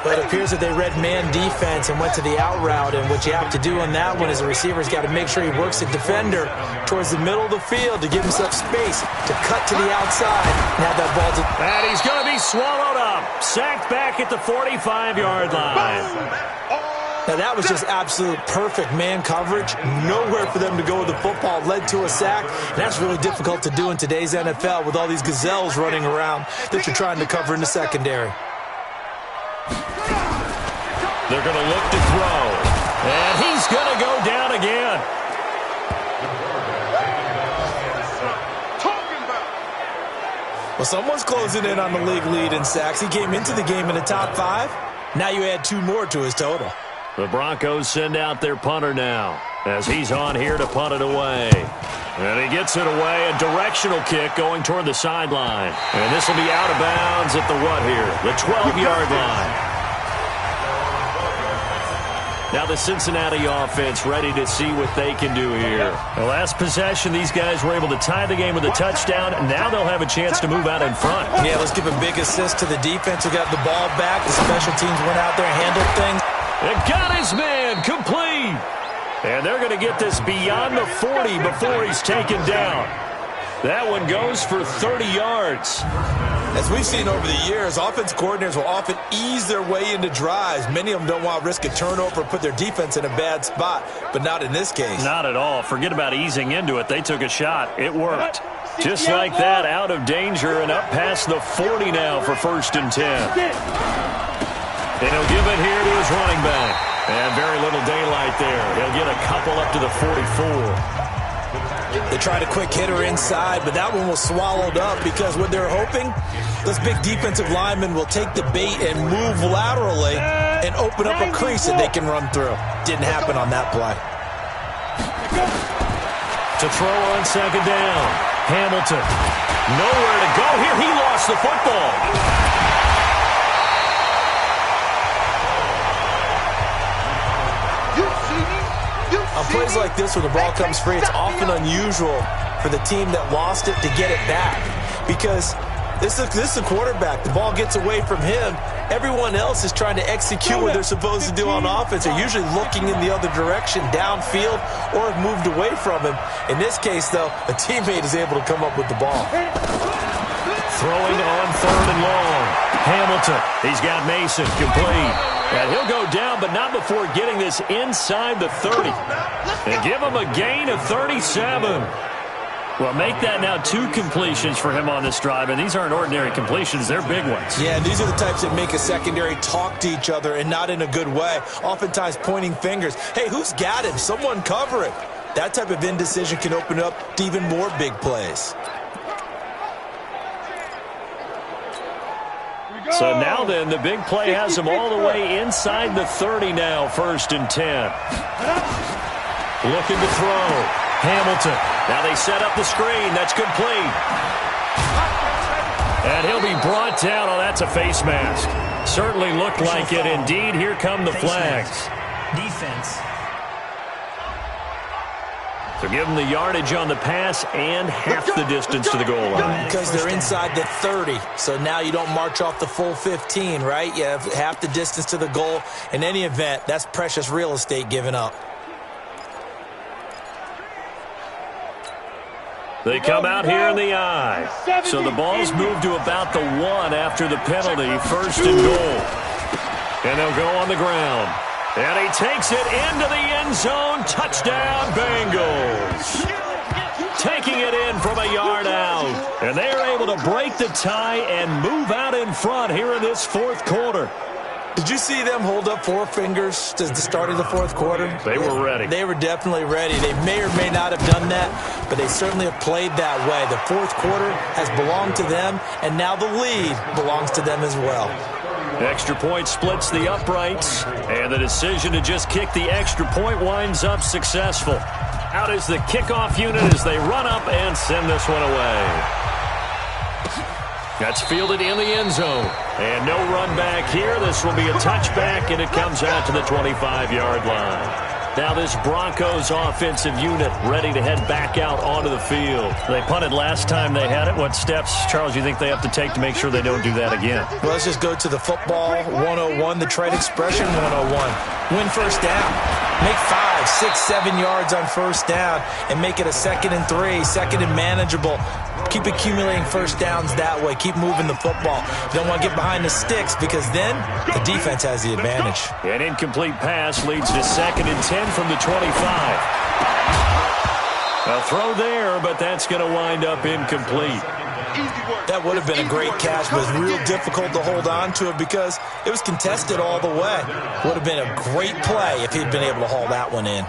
But it appears that they read man defense and went to the out route. And what you have to do on that one is the receiver's got to make sure he works the defender towards the middle of the field to give himself space to cut to the outside. Now that ball to... And he's going to be swallowed up. Sacked back at the 45-yard line. Now that was just absolute perfect man coverage. Nowhere for them to go with the football. Led to a sack. And that's really difficult to do in today's NFL with all these gazelles running around that you're trying to cover in the secondary. They're going to look to throw. And he's going to go down again. Well, someone's closing in on the league lead in sacks. He came into the game in the top 5. Now you add 2 more to his total. The Broncos send out their punter now as he's on here to punt it away. And he gets it away. A directional kick going toward the sideline. And this will be out of bounds at the what here? The 12-yard line. Now the Cincinnati offense ready to see what they can do here. The last possession, these guys were able to tie the game with a touchdown. Now they'll have a chance to move out in front. Yeah, let's give a big assist to the defense who got the ball back. The special teams went out there, handled things. And got his man complete. And they're going to get this beyond the 40 before he's taken down. That one goes for 30 yards. As we've seen over the years, offense coordinators will often ease their way into drives. Many of them don't want to risk a turnover or put their defense in a bad spot, but not in this case. Not at all. Forget about easing into it. They took a shot. It worked. Just like that, out of danger and up past the 40 now for 1st and 10. And he'll give it here to his running back. And very little daylight there. He'll get a couple up to the 44. They tried a quick hitter inside, but that one was swallowed up because what they're hoping, those big defensive linemen will take the bait and move laterally and open up a crease that they can run through. Didn't happen on that play. To throw on second down. Hamilton. Nowhere to go here. He lost the football. On plays like this where the ball comes free, it's often unusual for the team that lost it to get it back because this is a quarterback. The ball gets away from him. Everyone else is trying to execute what they're supposed to do on offense. They're usually looking in the other direction, downfield, or have moved away from him. In this case, though, a teammate is able to come up with the ball. Throwing on third and long. Hamilton. He's got Mason complete. And he'll go down, but not before getting this inside the 30. And give him a gain of 37. Well, make that now 2 completions for him on this drive, and these aren't ordinary completions. They're big ones. Yeah, these are the types that make a secondary talk to each other and not in a good way, oftentimes pointing fingers. Hey, who's got him? Someone cover it. That type of indecision can open up to even more big plays. So now then, the big play has him all the way inside the 30 now, 1st and 10. Looking to throw. Hamilton. Now they set up the screen. That's complete. And he'll be brought down. Oh, that's a face mask. Certainly looked like it. Indeed, here come the flags. Defense. So give them the yardage on the pass and half the distance to the goal line. Because they're inside the 30, so now you don't march off the full 15, right? You have half the distance to the goal. In any event, that's precious real estate given up. They come out here in the I. So the ball's moved to about the 1 after the penalty, 1st and goal. And they'll go on the ground. And he takes it into the end zone. Touchdown, Bengals. Taking it in from a yard out. And they're able to break the tie and move out in front here in this 4th quarter. Did you see them hold up 4 fingers to the start of the 4th quarter? They were ready. They were definitely ready. They may or may not have done that, but they certainly have played that way. The 4th quarter has belonged to them, and now the lead belongs to them as well. Extra point splits the uprights, and the decision to just kick the extra point winds up successful. Out is the kickoff unit as they run up and send this one away. That's fielded in the end zone. And no run back here. This will be a touchback, and it comes out to the 25-yard line. Now this Broncos offensive unit ready to head back out onto the field. They punted last time they had it. What steps, Charles, you think they have to take to make sure they don't do that again? Well, let's just go to the football 101, the trade expression 101. Win first down. Make 5, 6, 7 yards on first down and make it a 2nd and 3, 2nd and manageable. Keep accumulating first downs that way. Keep moving the football. You don't want to get behind the sticks because then the defense has the advantage. An incomplete pass leads to 2nd and 10 from the 25. A throw there, but that's going to wind up incomplete. That would have been a great catch, but it was real difficult to hold on to it because it was contested all the way. Would have been a great play if he'd been able to haul that one in.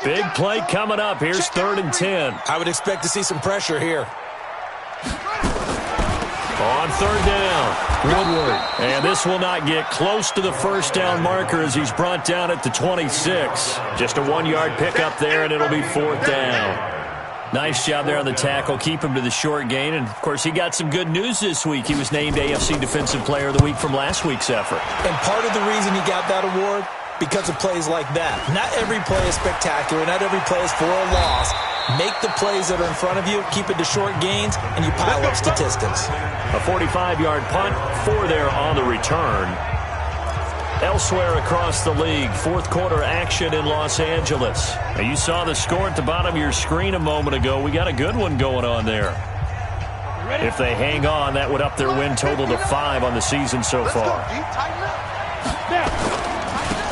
Big play coming up. Here's 3rd and 10. I would expect to see some pressure here. On 3rd down, Woodward. And this will not get close to the first down marker as he's brought down at the 26. Just a 1-yard pickup there, and it'll be 4th down. Nice job there on the tackle. Keep him to the short gain. And, of course, he got some good news this week. He was named AFC Defensive Player of the Week from last week's effort. And part of the reason he got that award, because of plays like that. Not every play is spectacular. Not every play is for a loss. Make the plays that are in front of you, keep it to short gains, and you pile up statistics. A 45-yard punt, 4 there on the return. Elsewhere across the league, 4th quarter action in Los Angeles. Now you saw the score at the bottom of your screen a moment ago. We got a good one going on there. If they hang on, that would up their win total to 5 on the season so far.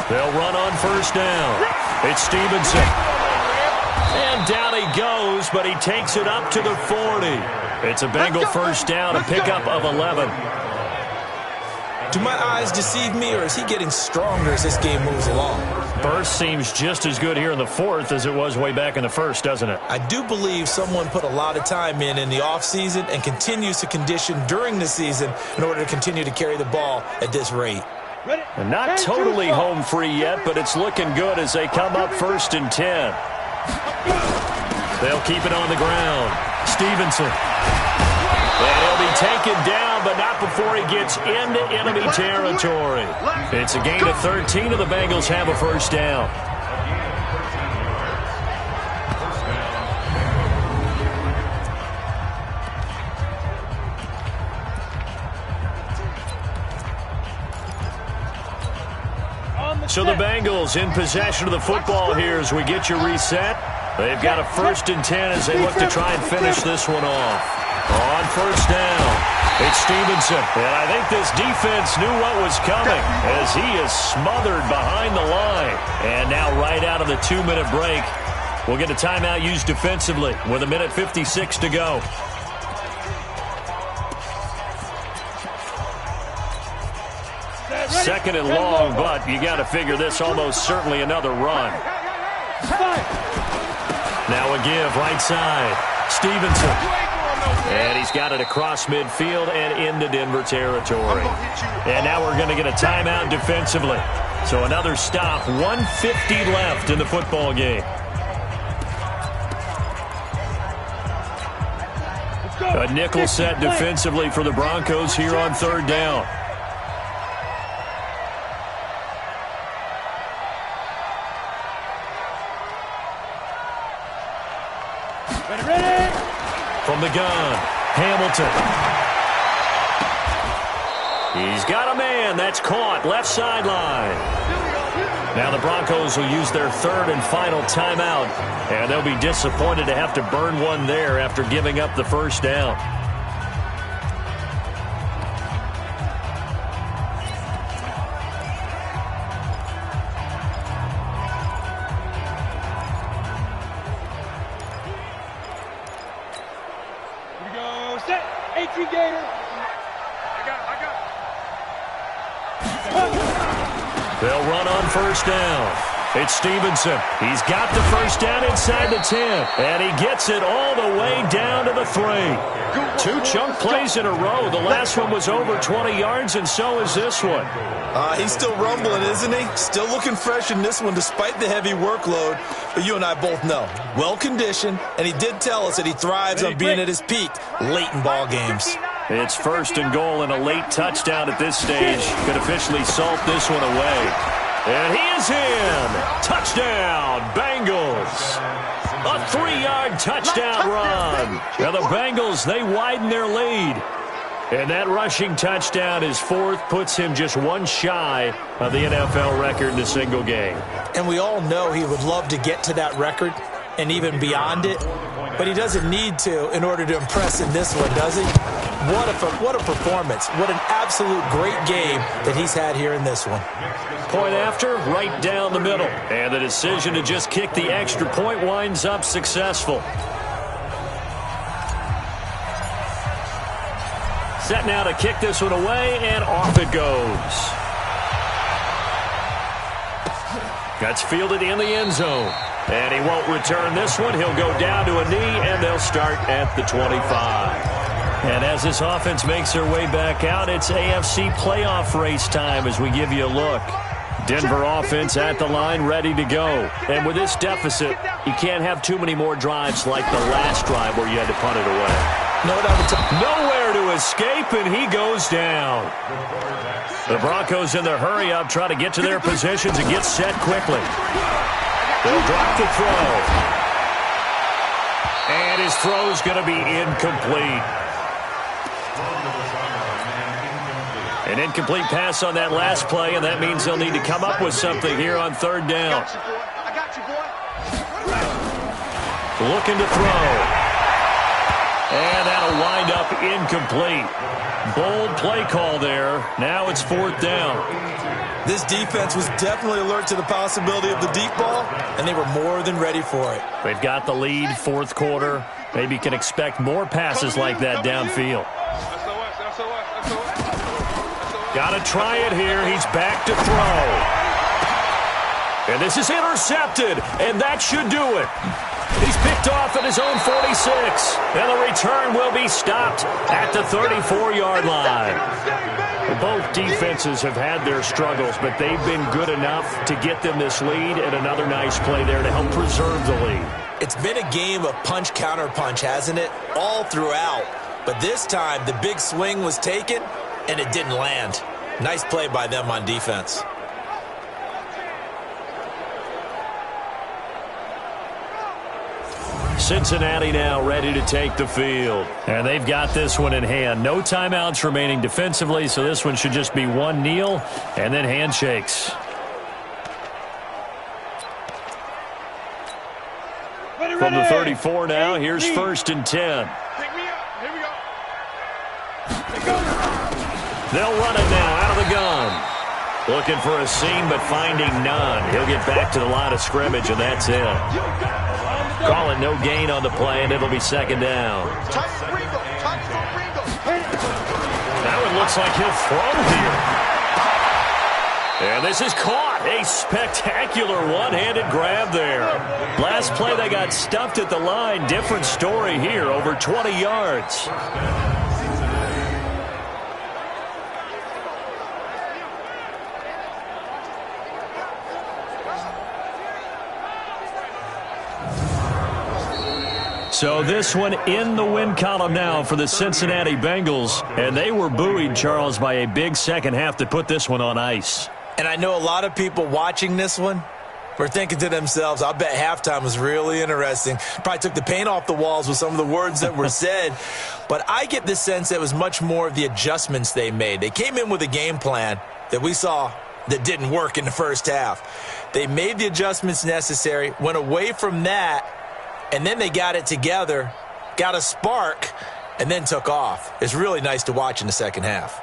They'll run on first down. It's Stevenson. And down he goes, but he takes it up to the 40. It's a Bengal first down, a pickup of 11. Do my eyes deceive me, or is he getting stronger as this game moves along? burst seems just as good here in the fourth as it was way back in the first, doesn't it? I do believe someone put a lot of time in the offseason and continues to condition during the season in order to continue to carry the ball at this rate. And not totally home free yet, but it's looking good as they come up 1st and 10. They'll keep it on the ground. Stevenson. And he'll be taken down, but not before he gets into enemy territory. It's a gain of 13, and the Bengals have a first down. So the Bengals in possession of the football here as we get you reset. They've got a 1st and 10 as they look to try and finish this one off. On 1st down, it's Stevenson. And I think this defense knew what was coming as he is smothered behind the line. And now right out of the 2-minute break, we'll get a timeout used defensively with 1:56 to go. Second and long, but you got to figure this almost certainly another run. Now a give right side. Stevenson. And he's got it across midfield and into Denver territory. And now we're going to get a timeout defensively. So another stop. 1:50 left in the football game. A nickel set defensively for the Broncos here on 3rd down. From the gun, Hamilton. He's got a man. That's caught. Left sideline. Now the Broncos will use their 3rd and final timeout, and they'll be disappointed to have to burn one there after giving up the 1st down. They'll run on 1st down. It's Stevenson. He's got the 1st down inside the 10. And he gets it all the way down to the 3. 2 chunk plays in a row. The last one was over 20 yards, and so is this one. He's still rumbling, isn't he? Still looking fresh in this one despite the heavy workload. But you and I both know, well-conditioned, and he did tell us that he thrives on being at his peak late in ball games. It's 1st and goal, and a late touchdown at this stage could officially salt this one away. And he is in. Touchdown, Bengals. A 3-yard touchdown run. Now the Bengals, they widen their lead. And that rushing touchdown is 4th, puts him just one shy of the NFL record in a single game. And we all know he would love to get to that record and even beyond it, but he doesn't need to in order to impress in this one, does he? What a performance. What an absolute great game that he's had here in this one. Point after, right down the middle. And the decision to just kick the extra point winds up successful. Set now to kick this one away, and off it goes. That's fielded in the end zone. And he won't return this one. He'll go down to a knee, and they'll start at the 25. And as this offense makes their way back out, it's AFC playoff race time as we give you a look. Denver offense at the line, ready to go. And with this deficit, you can't have too many more drives like the last drive where you had to punt it away. Nowhere to escape, and he goes down. The Broncos in the hurry-up try to get to their positions and get set quickly. They'll drop the throw. And his throw's going to be incomplete. An incomplete pass on that last play, and that means they'll need to come up with something here on 3rd down. Looking to throw. And that'll wind up incomplete. Bold play call there. Now it's 4th down. This defense was definitely alert to the possibility of the deep ball, and they were more than ready for it. They've got the lead, 4th quarter. Maybe can expect more passes like that downfield. Got to try it here. He's back to throw. And this is intercepted, and that should do it. He's picked off at his own 46, and the return will be stopped at the 34-yard line. Both defenses have had their struggles, but they've been good enough to get them this lead, and another nice play there to help preserve the lead. It's been a game of punch-counter-punch, hasn't it? All throughout. But this time, the big swing was taken, and it didn't land. Nice play by them on defense. Cincinnati now ready to take the field. And they've got this one in hand. No timeouts remaining defensively, so this one should just be one kneel and then handshakes. From the 34 now, here's 1st and 10. Pick me up. Here we go. They'll run it now out of the gun. Looking for a seam, but finding none. He'll get back to the line of scrimmage, and that's it. Calling no gain on the play, and it'll be 2nd down. Now it looks like he'll throw here. And this is caught. A spectacular one-handed grab there. Last play, they got stuffed at the line. Different story here, over 20 yards. So this one in the win column now for the Cincinnati Bengals. And they were buoyed, Charles, by a big second half to put this one on ice. And I know a lot of people watching this one were thinking to themselves, I bet halftime was really interesting. Probably took the paint off the walls with some of the words that were said. But I get the sense that it was much more of the adjustments they made. They came in with a game plan that we saw that didn't work in the first half. They made the adjustments necessary, went away from that, and then they got it together, got a spark, and then took off. It's really nice to watch in the second half.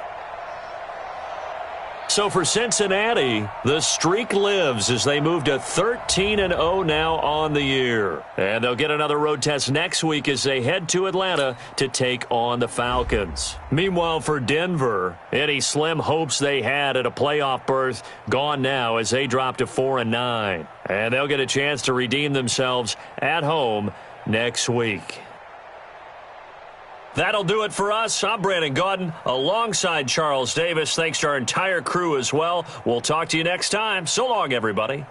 So for Cincinnati, the streak lives as they move to 13-0 now on the year. And they'll get another road test next week as they head to Atlanta to take on the Falcons. Meanwhile, for Denver, any slim hopes they had at a playoff berth gone now as they drop to 4-9. And they'll get a chance to redeem themselves at home next week. That'll do it for us. I'm Brandon Gaudin alongside Charles Davis. Thanks to our entire crew as well. We'll talk to you next time. So long, everybody.